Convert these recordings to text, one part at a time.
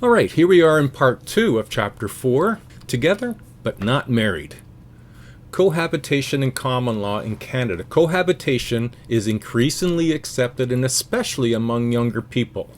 All right, here we are in part 2 of chapter 4, Together but Not Married. Cohabitation and Common Law in Canada. Cohabitation is increasingly accepted, and especially among younger people.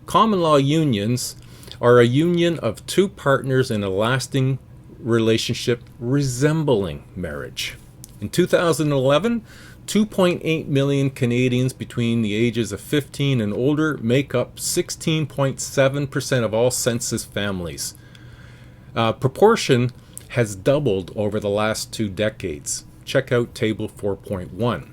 Common law unions are a union of two partners in a lasting relationship resembling marriage. In 2011, 2.8 million Canadians between the ages of 15 and older make up 16.7% of all census families. Proportion has doubled over the last 2 decades. Check out table 4.1.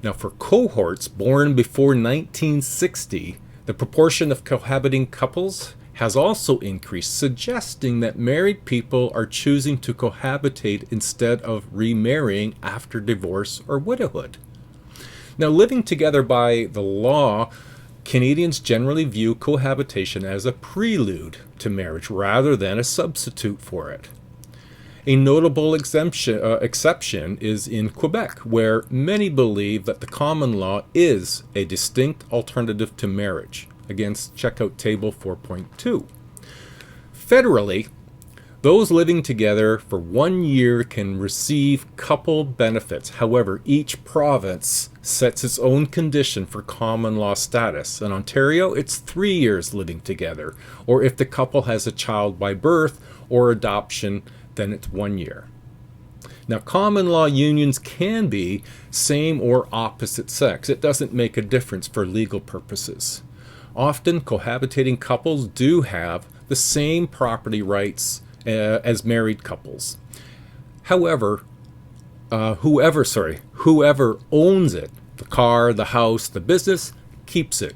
Now, for cohorts born before 1960, the proportion of cohabiting couples has also increased, suggesting that married people are choosing to cohabitate instead of remarrying after divorce or widowhood. Now, living together by the law, Canadians generally view cohabitation as a prelude to marriage rather than a substitute for it. A notable exception is in Quebec, where many believe that the common law is a distinct alternative to marriage. Again, check out table 4.2. Federally, those living together for 1 year can receive couple benefits. However, each province sets its own condition for common law status. In Ontario, it's 3 years living together, or if the couple has a child by birth or adoption, then it's 1 year. Now, common law unions can be same or opposite sex. It doesn't make a difference for legal purposes. Often, cohabitating couples do have the same property rights as married couples. However, whoever owns it, the car, the house, the business, keeps it.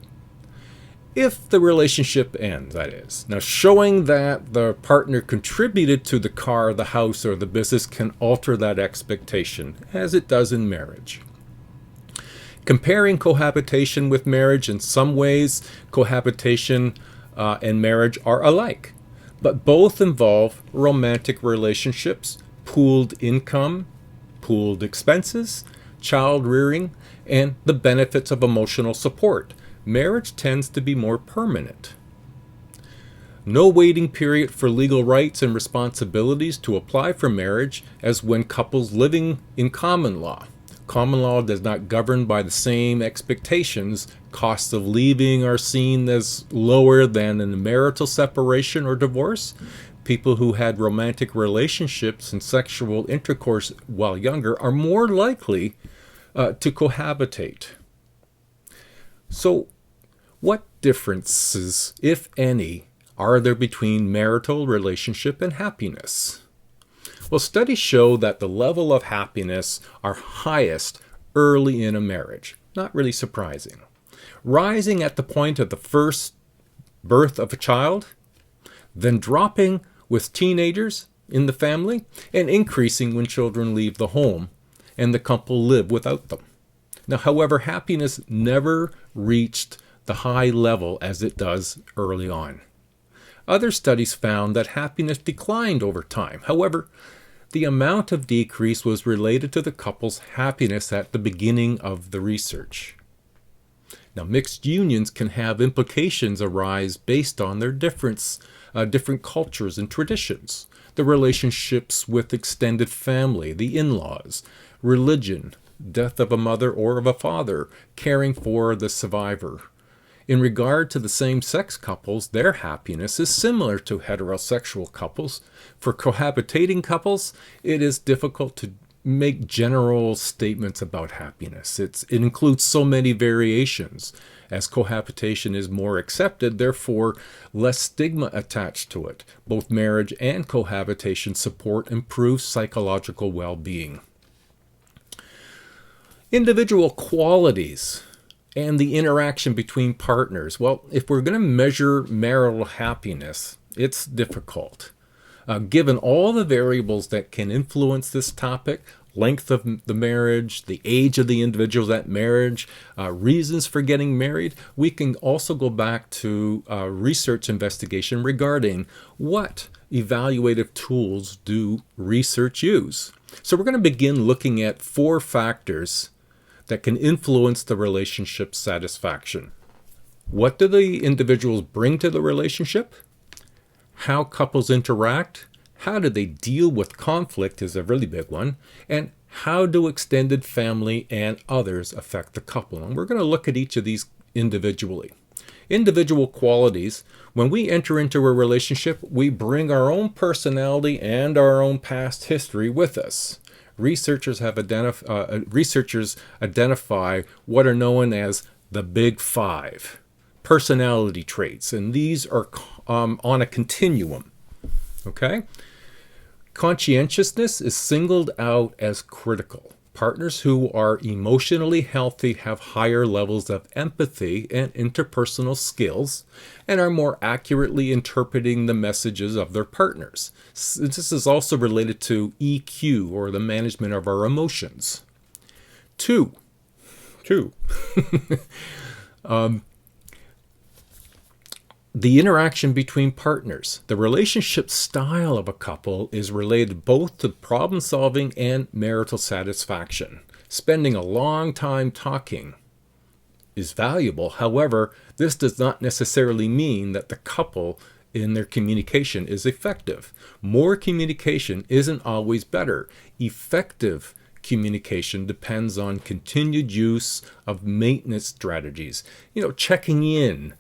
If the relationship ends, that is. Now, showing that the partner contributed to the car, the house, or the business can alter that expectation, as it does in marriage. Comparing cohabitation with marriage, in some ways, cohabitation and marriage are alike, but both involve romantic relationships, pooled income, pooled expenses, child rearing, and the benefits of emotional support. Marriage tends to be more permanent. No waiting period for legal rights and responsibilities to apply for marriage as when couples living in common law. Common law does not govern by the same expectations. Costs of leaving are seen as lower than in a marital separation or divorce. People who had romantic relationships and sexual intercourse while younger are more likely to cohabitate. So, what differences, if any, are there between marital relationship and happiness? Well, studies show that the level of happiness are highest early in a marriage. Not really surprising. Rising at the point of the first birth of a child, then dropping with teenagers in the family, and increasing when children leave the home and the couple live without them. Now, however, happiness never reached the high level as it does early on. Other studies found that happiness declined over time. However, the amount of decrease was related to the couple's happiness at the beginning of the research. Now, mixed unions can have implications arise based on their different cultures and traditions, the relationships with extended family, the in-laws, religion, death of a mother or of a father, caring for the survivor. In regard to the same-sex couples, their happiness is similar to heterosexual couples. For cohabitating couples, it is difficult to make general statements about happiness. It includes so many variations. As cohabitation is more accepted, therefore, less stigma attached to it. Both marriage and cohabitation support improved psychological well-being. Individual qualities and the interaction between partners. Well, if we're going to measure marital happiness, it's difficult. Given all the variables that can influence this topic, length of the marriage, the age of the individuals at marriage, reasons for getting married, we can also go back to research investigation regarding what evaluative tools do research use. So we're going to begin looking at 4 factors that can influence the relationship satisfaction. What do the individuals bring to the relationship? How couples interact? How do they deal with conflict is a really big one. And how do extended family and others affect the couple? And we're going to look at each of these individually. Individual qualities. When we enter into a relationship, we bring our own personality and our own past history with us. Researchers identify what are known as the Big Five personality traits, and these are on a continuum. Okay? Conscientiousness is singled out as critical. Partners who are emotionally healthy have higher levels of empathy and interpersonal skills and are more accurately interpreting the messages of their partners. This is also related to EQ, or the management of our emotions. Two. The interaction between partners. The relationship style of a couple is related both to problem solving and marital satisfaction. Spending a long time talking is valuable. However, this does not necessarily mean that the couple in their communication is effective. More communication isn't always better. Effective communication depends on continued use of maintenance strategies. Checking in,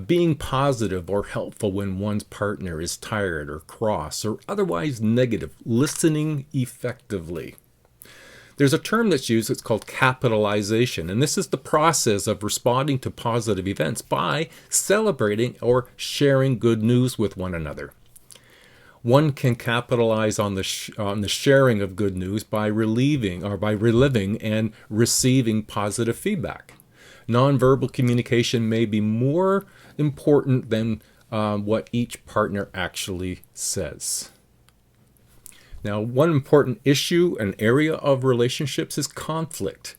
being positive or helpful when one's partner is tired or cross or otherwise negative, listening effectively. There's a term that's used, it's called capitalization, and this is the process of responding to positive events by celebrating or sharing good news with one another. One can capitalize on the sharing of good news by reliving and receiving positive feedback. Nonverbal communication may be more important than what each partner actually says. Now, one important issue and area of relationships is conflict.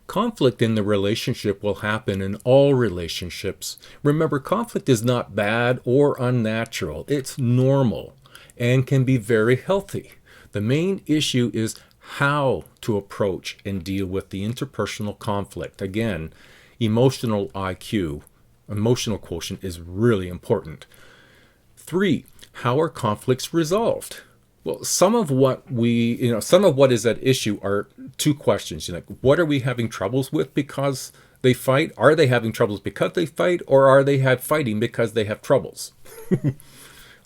Conflict in the relationship will happen in all relationships. Remember, conflict is not bad or unnatural. It's normal and can be very healthy. The main issue is how to approach and deal with the interpersonal conflict. Again, emotional IQ, emotional quotient, is really important. 3, how are conflicts resolved? Well, some of what is at issue are 2 questions. What are we having troubles with because they fight? Are they having troubles because they fight, or are they fighting because they have troubles?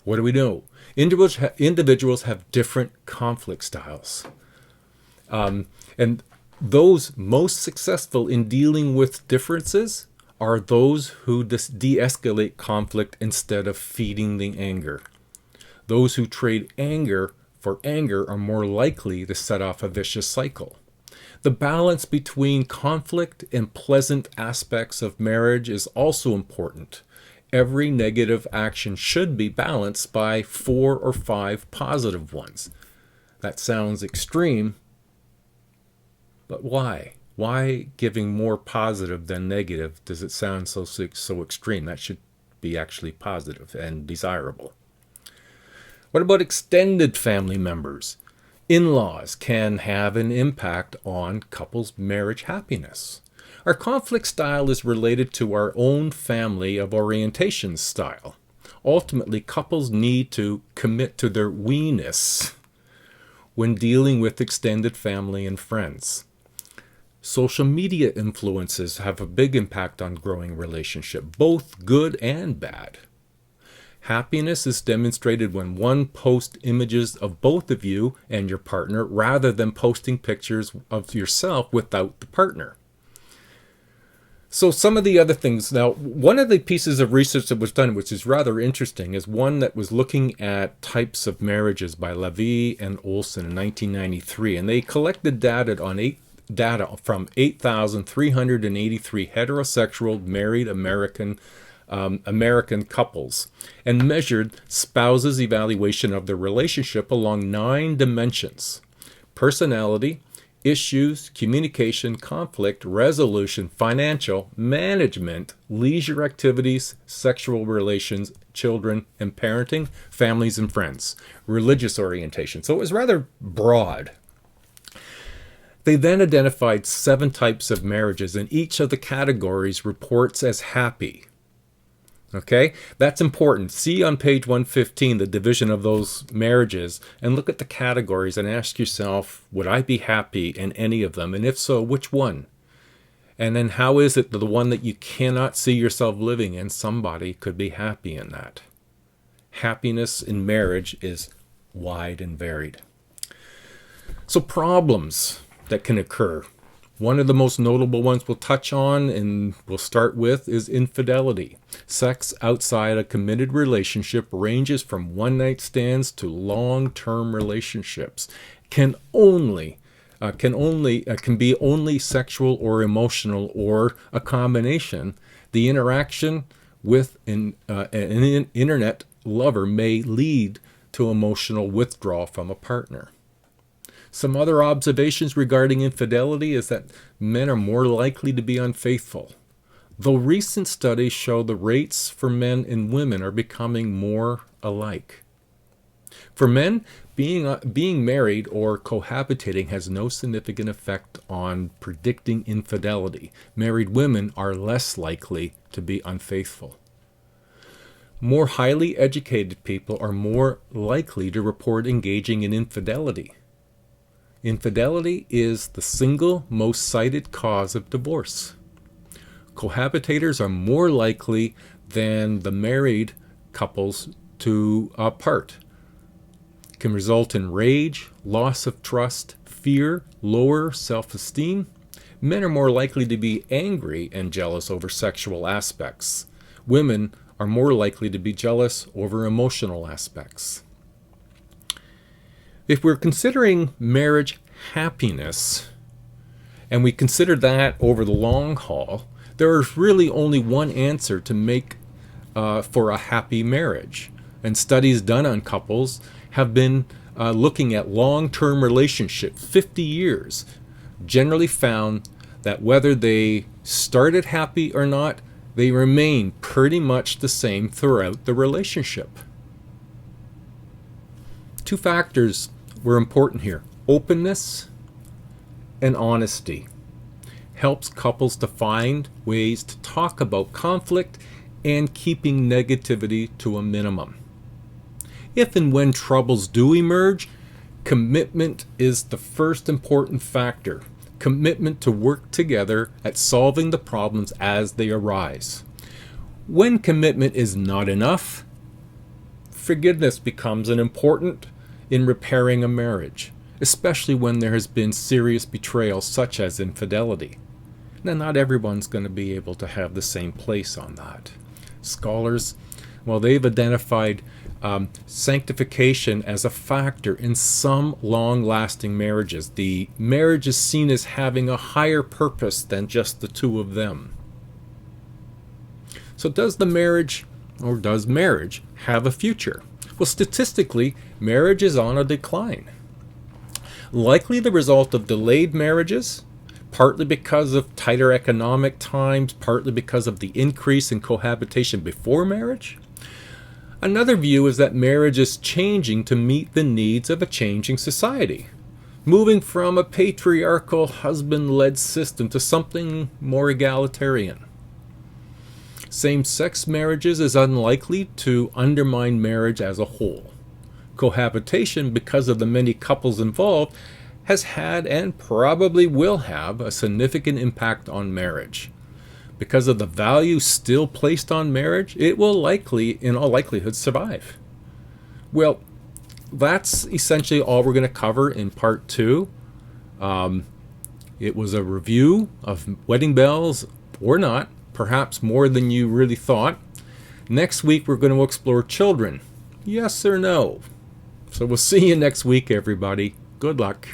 What do we know? Individuals have different conflict styles. And those most successful in dealing with differences are those who de-escalate conflict instead of feeding the anger. Those who trade anger for anger are more likely to set off a vicious cycle. The balance between conflict and pleasant aspects of marriage is also important. Every negative action should be balanced by 4 or 5 positive ones. That sounds extreme, but why? Why giving more positive than negative does it sound so extreme? That should be actually positive and desirable. What about extended family members? In-laws can have an impact on couples' marriage happiness. Our conflict style is related to our own family of orientation style. Ultimately, couples need to commit to their we-ness when dealing with extended family and friends. Social media influences have a big impact on growing relationship, both good and bad. Happiness is demonstrated when one posts images of both of you and your partner rather than posting pictures of yourself without the partner. So some of the other things, now one of the pieces of research that was done, which is rather interesting, is one that was looking at types of marriages by Levy and Olson in 1993, and they collected data from 8,383 heterosexual married American couples and measured spouses' evaluation of their relationship along 9 dimensions: personality, issues, communication, conflict, resolution, financial, management, leisure activities, sexual relations, children and parenting, families and friends, religious orientation. So it was rather broad. They then identified 7 types of marriages, and each of the categories reports as happy. Okay, that's important. See on page 115 the division of those marriages and look at the categories and ask yourself, would I be happy in any of them? And if so, which one? And then how is it that the one that you cannot see yourself living in, somebody could be happy in that? Happiness in marriage is wide and varied. So problems that can occur. One of the most notable ones we'll touch on and we'll start with is infidelity. Sex outside a committed relationship ranges from one-night stands to long-term relationships. Can be only sexual or emotional or a combination. The interaction with an internet lover may lead to emotional withdrawal from a partner. Some other observations regarding infidelity is that men are more likely to be unfaithful. Though recent studies show the rates for men and women are becoming more alike. For men, being married or cohabitating has no significant effect on predicting infidelity. Married women are less likely to be unfaithful. More highly educated people are more likely to report engaging in infidelity. Infidelity is the single most cited cause of divorce. Cohabitators are more likely than the married couples to part. Can result in rage, loss of trust, fear, lower self-esteem. Men are more likely to be angry and jealous over sexual aspects. Women are more likely to be jealous over emotional aspects. If we're considering marriage happiness, and we consider that over the long haul, there is really only one answer to make for a happy marriage. And studies done on couples have been looking at long-term relationships, 50 years, generally found that whether they started happy or not, they remain pretty much the same throughout the relationship. Two factors were important here. Openness and honesty helps couples to find ways to talk about conflict and keeping negativity to a minimum. If and when troubles do emerge, commitment is the first important factor. Commitment to work together at solving the problems as they arise. When commitment is not enough, forgiveness becomes important in repairing a marriage, especially when there has been serious betrayal such as infidelity. Now, not everyone's going to be able to have the same place on that. Scholars, well, they've identified sanctification as a factor in some long-lasting marriages. The marriage is seen as having a higher purpose than just the two of them. So does marriage have a future? Well, statistically, marriage is on a decline. Likely the result of delayed marriages, partly because of tighter economic times, partly because of the increase in cohabitation before marriage. Another view is that marriage is changing to meet the needs of a changing society, moving from a patriarchal husband-led system to something more egalitarian. Same-sex marriages is unlikely to undermine marriage as a whole. Cohabitation, because of the many couples involved, has had and probably will have a significant impact on marriage. Because of the value still placed on marriage, it will likely, in all likelihood, survive. Well, that's essentially all we're going to cover in part 2. It was a review of wedding bells, or not, perhaps more than you really thought. Next week, we're going to explore children. Yes or no? So we'll see you next week, everybody. Good luck.